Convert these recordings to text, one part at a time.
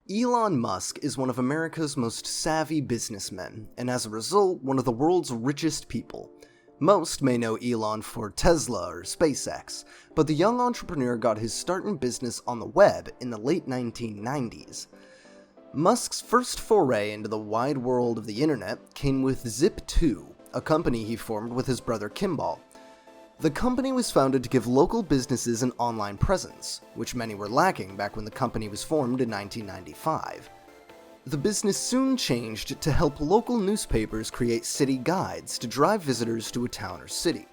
Elon Musk is one of America's most savvy businessmen, and as a result, one of the world's richest people. Most may know Elon for Tesla or SpaceX, but the young entrepreneur got his start in business on the web in the late 1990s. Musk's first foray into the wide world of the internet came with Zip2, a company he formed with his brother Kimball. The company was founded to give local businesses an online presence, which many were lacking back when the company was formed in 1995. The business soon changed to help local newspapers create city guides to drive visitors to a town or city.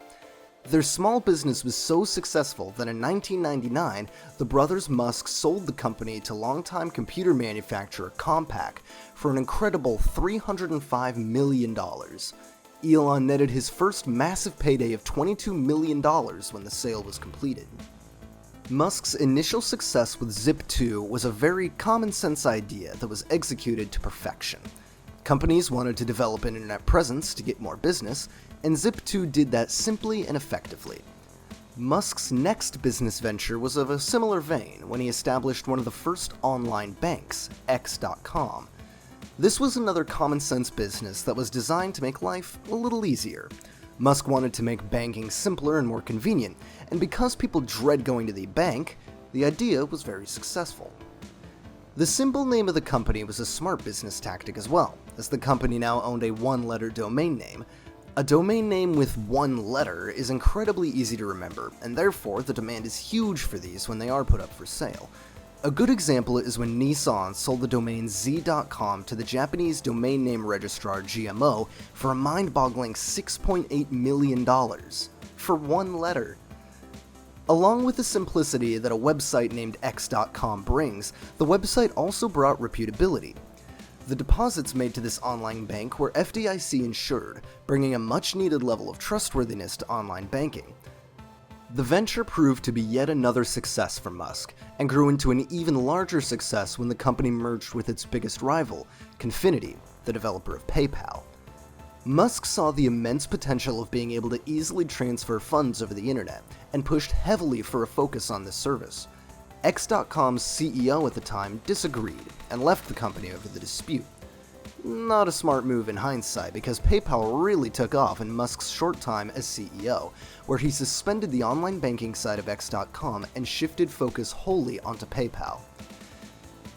Their small business was so successful that in 1999, the brothers Musk sold the company to longtime computer manufacturer COMPAQ for an incredible $305 million. Elon netted his first massive payday of $22 million when the sale was completed. Musk's initial success with Zip2 was a very common-sense idea that was executed to perfection. Companies wanted to develop an internet presence to get more business, and Zip2 did that simply and effectively. Musk's next business venture was of a similar vein when he established one of the first online banks, X.com. This was another common-sense business that was designed to make life a little easier. Musk wanted to make banking simpler and more convenient, and because people dread going to the bank, the idea was very successful. The simple name of the company was a smart business tactic as well, as the company now owned a one-letter domain name. A domain name with one letter is incredibly easy to remember, and therefore the demand is huge for these when they are put up for sale. A good example is when NISSAN sold the domain z.com to the Japanese domain name registrar GMO for a mind-boggling $6.8 million for one letter. Along with the simplicity that a website named X.com brings, the website also brought reputability. The deposits made to this online bank were FDIC insured, bringing a much-needed level of trustworthiness to online banking. The venture proved to be yet another success for Musk, and grew into an even larger success when the company merged with its biggest rival, Confinity, the developer of PayPal. Musk saw the immense potential of being able to easily transfer funds over the internet, and pushed heavily for a focus on this service. X.com's CEO at the time disagreed, and left the company over the dispute. Not a smart move in hindsight, because PayPal really took off in Musk's short time as CEO, where he suspended the online banking side of X.com and shifted focus wholly onto PayPal.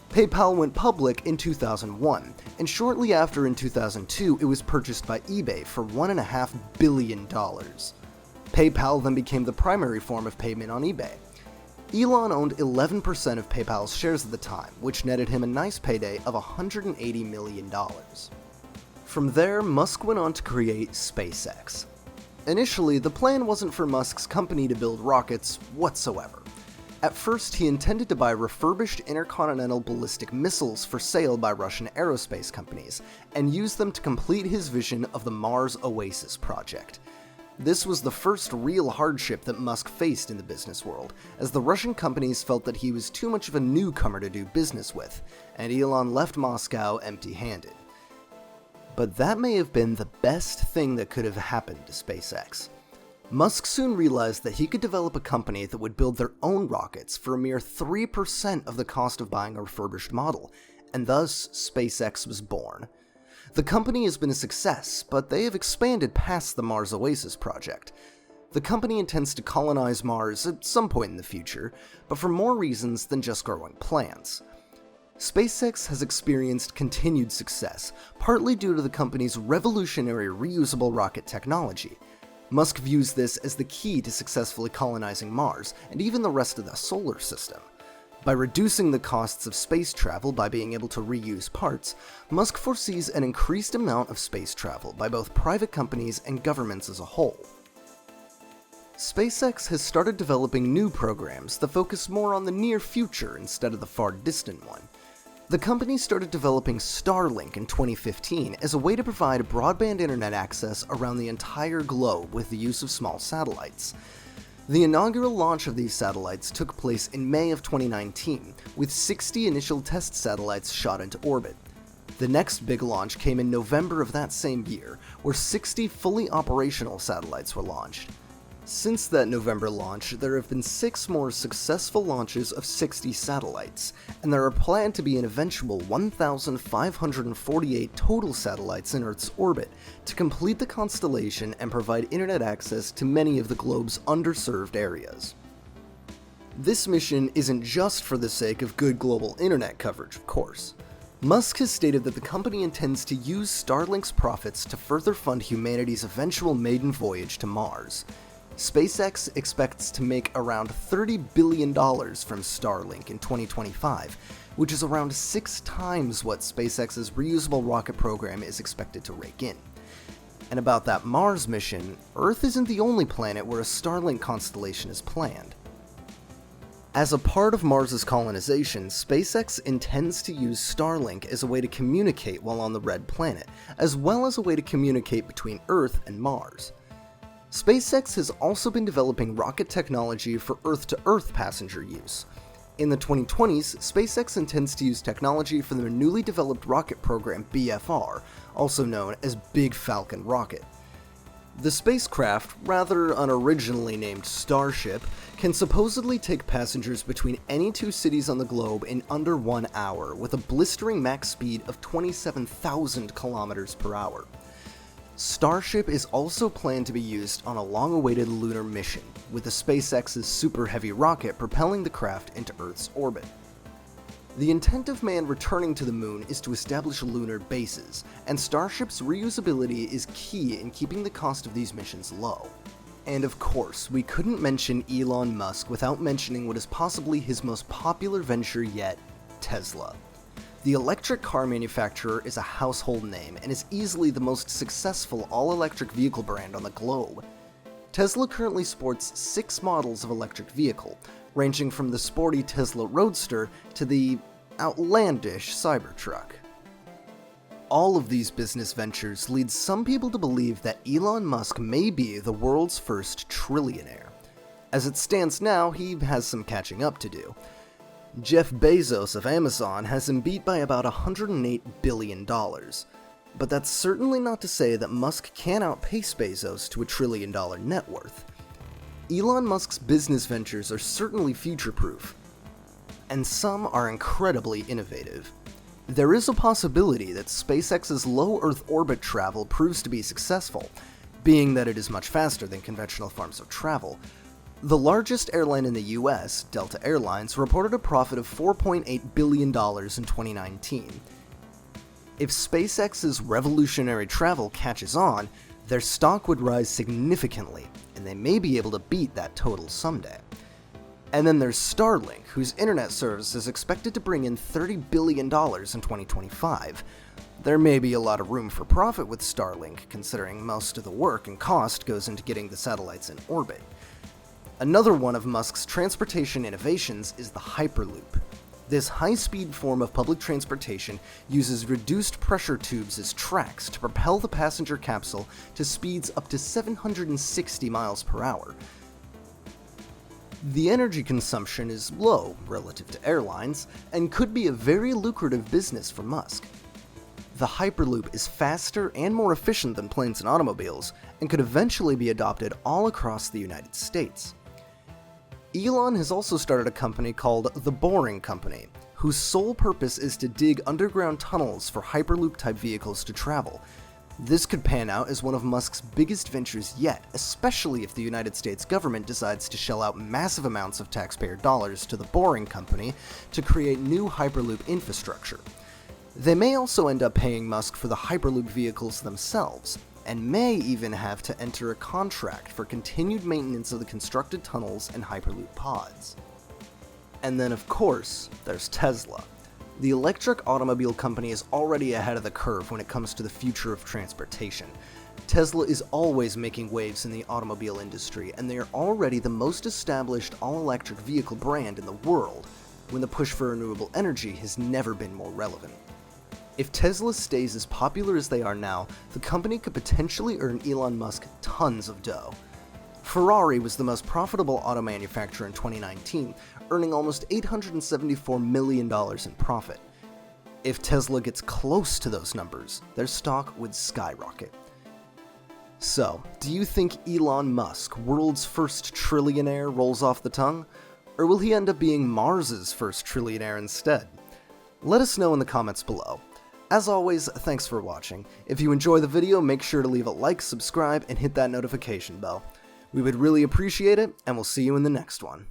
PayPal went public in 2001, and shortly after in 2002 it was purchased by eBay for $1.5 billion. PayPal then became the primary form of payment on eBay. Elon owned 11% of PayPal's shares at the time, which netted him a nice payday of $180 million. From there, Musk went on to create SpaceX. Initially, the plan wasn't for Musk's company to build rockets whatsoever. At first, he intended to buy refurbished intercontinental ballistic missiles for sale by Russian aerospace companies, and use them to complete his vision of the Mars Oasis project. This was the first real hardship that Musk faced in the business world, as the Russian companies felt that he was too much of a newcomer to do business with, and Elon left Moscow empty-handed. But that may have been the best thing that could have happened to SpaceX. Musk soon realized that he could develop a company that would build their own rockets for a mere 3% of the cost of buying a refurbished model, and thus SpaceX was born. The company has been a success, but they have expanded past the Mars Oasis project. The company intends to colonize Mars at some point in the future, but for more reasons than just growing plants. SpaceX has experienced continued success, partly due to the company's revolutionary reusable rocket technology. Musk views this as the key to successfully colonizing Mars, and even the rest of the solar system. By reducing the costs of space travel by being able to reuse parts, Musk foresees an increased amount of space travel by both private companies and governments as a whole. SpaceX has started developing new programs that focus more on the near future instead of the far distant one. The company started developing Starlink in 2015 as a way to provide broadband internet access around the entire globe with the use of small satellites. The inaugural launch of these satellites took place in May of 2019, with 60 initial test satellites shot into orbit. The next big launch came in November of that same year, where 60 fully operational satellites were launched. Since that November launch, there have been 6 more successful launches of 60 satellites, and there are planned to be an eventual 1,548 total satellites in Earth's orbit to complete the constellation and provide internet access to many of the globe's underserved areas. This mission isn't just for the sake of good global internet coverage, of course. Musk has stated that the company intends to use Starlink's profits to further fund humanity's eventual maiden voyage to Mars. SpaceX expects to make around $30 billion from Starlink in 2025, which is around 6 times what SpaceX's reusable rocket program is expected to rake in. And about that Mars mission, Earth isn't the only planet where a Starlink constellation is planned. As a part of Mars's colonization, SpaceX intends to use Starlink as a way to communicate while on the Red Planet, as well as a way to communicate between Earth and Mars. SpaceX has also been developing rocket technology for Earth-to-Earth passenger use. In the 2020s, SpaceX intends to use technology from their newly developed rocket program BFR, also known as Big Falcon rocket. The spacecraft, rather unoriginally named Starship, can supposedly take passengers between any 2 cities on the globe in under 1 hour, with a blistering max speed of 27,000 kilometers per hour. Starship is also planned to be used on a long-awaited lunar mission, with the SpaceX's Super Heavy rocket propelling the craft into Earth's orbit. The intent of man returning to the moon is to establish lunar bases, and Starship's reusability is key in keeping the cost of these missions low. And of course, we couldn't mention Elon Musk without mentioning what is possibly his most popular venture yet, Tesla. The electric car manufacturer is a household name and is easily the most successful all-electric vehicle brand on the globe. Tesla currently sports 6 models of electric vehicle, ranging from the sporty Tesla Roadster to the outlandish Cybertruck. All of these business ventures lead some people to believe that Elon Musk may be the world's first trillionaire. As it stands now, he has some catching up to do. Jeff Bezos of Amazon has him beat by about $108 billion. But that's certainly not to say that Musk can't outpace Bezos to $1 trillion net worth. Elon Musk's business ventures are certainly future-proof, and some are incredibly innovative. There is a possibility that SpaceX's low Earth orbit travel proves to be successful, being that it is much faster than conventional forms of travel. The largest airline in the US, Delta Airlines, reported a profit of $4.8 billion in 2019. If SpaceX's revolutionary travel catches on, their stock would rise significantly, and they may be able to beat that total someday. And then there's Starlink, whose internet service is expected to bring in $30 billion in 2025. There may be a lot of room for profit with Starlink, considering most of the work and cost goes into getting the satellites in orbit. Another one of Musk's transportation innovations is the Hyperloop. This high-speed form of public transportation uses reduced pressure tubes as tracks to propel the passenger capsule to speeds up to 760 miles per hour. The energy consumption is low relative to airlines, and could be a very lucrative business for Musk. The Hyperloop is faster and more efficient than planes and automobiles, and could eventually be adopted all across the United States. Elon has also started a company called The Boring Company, whose sole purpose is to dig underground tunnels for Hyperloop-type vehicles to travel. This could pan out as one of Musk's biggest ventures yet, especially if the United States government decides to shell out massive amounts of taxpayer dollars to The Boring Company to create new Hyperloop infrastructure. They may also end up paying Musk for the Hyperloop vehicles themselves, and may even have to enter a contract for continued maintenance of the constructed tunnels and Hyperloop pods. And then of course, there's Tesla. The electric automobile company is already ahead of the curve when it comes to the future of transportation. Tesla is always making waves in the automobile industry, and they are already the most established all-electric vehicle brand in the world, when the push for renewable energy has never been more relevant. If Tesla stays as popular as they are now, the company could potentially earn Elon Musk tons of dough. Ferrari was the most profitable auto manufacturer in 2019, earning almost $874 million in profit. If Tesla gets close to those numbers, their stock would skyrocket. So, do you think Elon Musk, world's first trillionaire, rolls off the tongue? Or will he end up being Mars's first trillionaire instead? Let us know in the comments below. As always, thanks for watching. If you enjoy the video, make sure to leave a like, subscribe, and hit that notification bell. We would really appreciate it, and we'll see you in the next one.